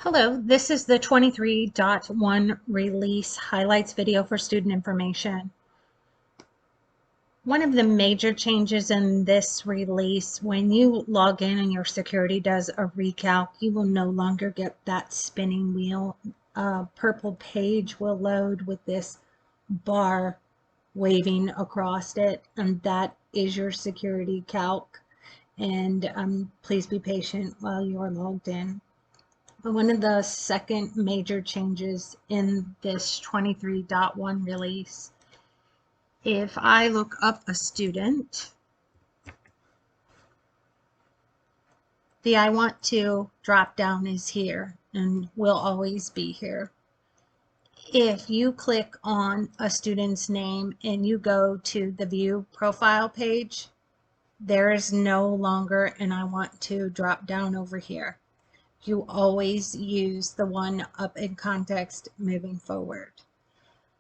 Hello, this is the 23.1 release highlights video for student information. One of the major changes in this release, when you log in and your security does a recalc, you will no longer get that spinning wheel. A purple page will load with this bar waving across it, and that is your security calc. And please be patient while you are logged in. One of the second major changes in this 23.1 release, if I look up a student, the I want to drop down is here and will always be here. If you click on a student's name and you go to the view profile page, there is no longer an I want to drop down over here. You always use the one up in context moving forward.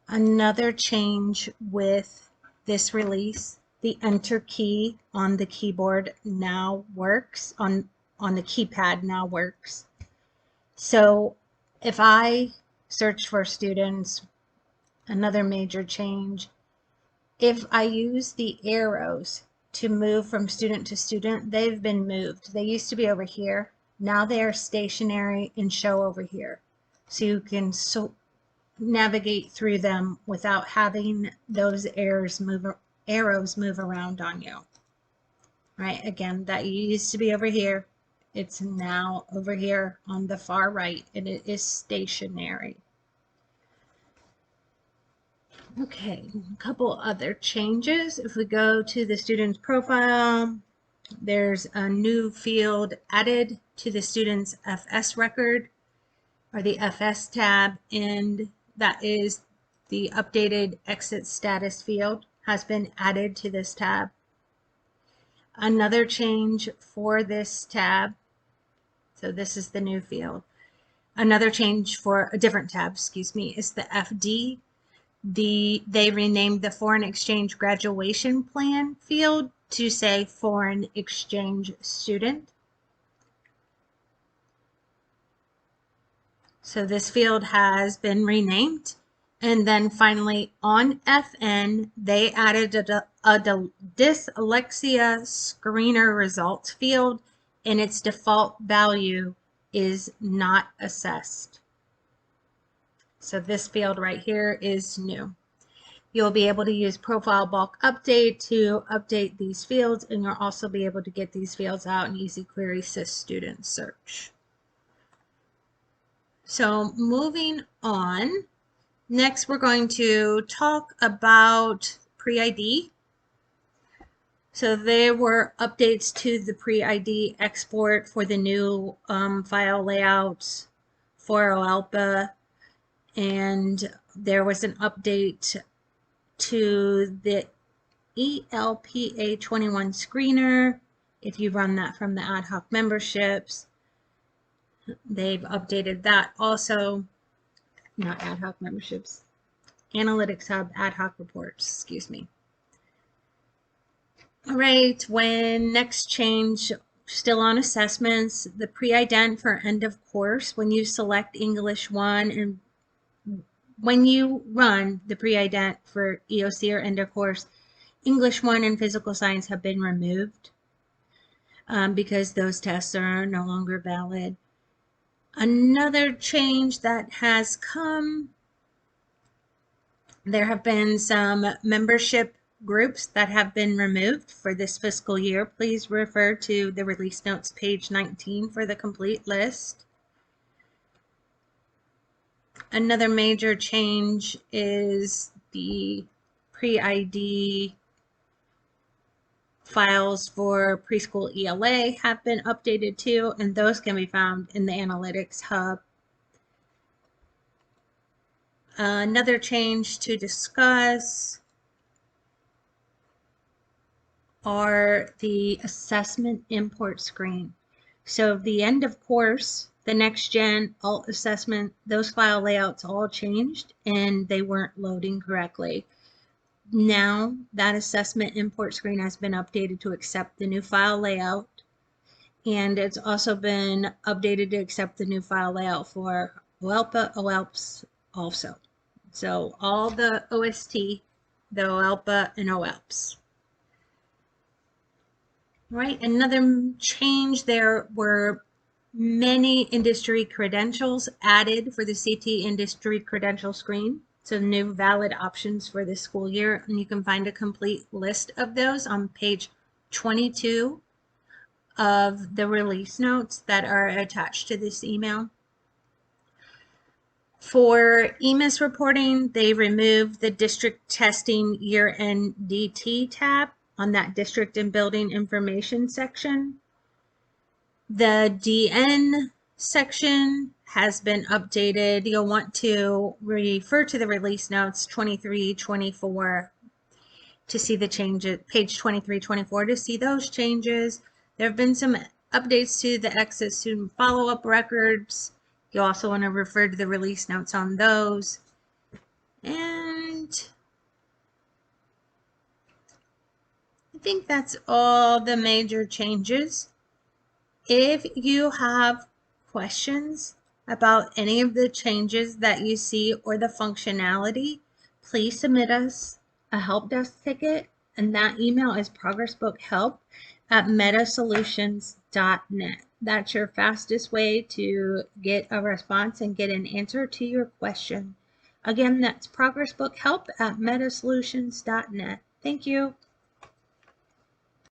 Another change with this release, the enter key on the keyboard now works, on the keypad now works. So if I search for students, another major change, if I use the arrows to move from student to student, they've been moved. They used to be over here. Now they are stationary and show over here. So you can navigate through them without having those arrows move around on you. Right? Again, that used to be over here. It's now over here on the far right, and it is stationary. Okay, a couple other changes. If we go to the student's profile, there's a new field added to the student's FS record, or the FS tab, and that is the updated exit status field has been added to this tab. Another change for this tab, so this is the new field. Another change for a different tab, excuse me, is the FD. They renamed the foreign exchange graduation plan field to say foreign exchange student. So this field has been renamed. And then finally on FN, they added a dyslexia screener results field, and its default value is not assessed. So this field right here is new. You'll be able to use profile bulk update to update these fields, and you'll also be able to get these fields out in easy query sys student search. So moving on, next we're going to talk about pre-ID. So there were updates to the pre-ID export for the new file layouts for OALPA, and there was an update to the ELPA 21 screener. If you run that from the ad hoc memberships, they've updated that also. Not ad hoc memberships, Analytics Hub ad hoc reports, excuse me. All right, when next change, still on assessments, the pre-ident for end of course, when you select English 1 and when you run the pre-ident for EOC or end of course, English 1 and physical science have been removed because those tests are no longer valid. Another change that has come, there have been some membership groups that have been removed for this fiscal year. Please refer to the release notes page 19 for the complete list. Another major change is the pre-ID files for preschool ELA have been updated too, and those can be found in the Analytics Hub. Another change to discuss are the assessment import screen. So the end of course, the next gen, alt assessment, those file layouts all changed and they weren't loading correctly. Now that assessment import screen has been updated to accept the new file layout, And it's also been updated to accept the new file layout for OELPA, OELPS also. So all the OST, the OELPA, and OELPS. Right, another change, there were many industry credentials added for the CT industry credential screen. So new valid options for this school year, and you can find a complete list of those on page 22 of the release notes that are attached to this email. For EMIS reporting, they removed the district testing year-end DT tab on that district and building information section. The DN section has been updated. You'll want to refer to the release notes 23, 24 to see the changes, page 23, 24 to see those changes. There have been some updates to the exit student follow-up records. You also want to refer to the release notes on those. And I think that's all the major changes. If you have questions about any of the changes that you see or the functionality, please submit us a help desk ticket, and that email is progressbookhelp@metasolutions.net. That's your fastest way to get a response and get an answer to your question. Again, that's progressbookhelp@metasolutions.net. Thank you.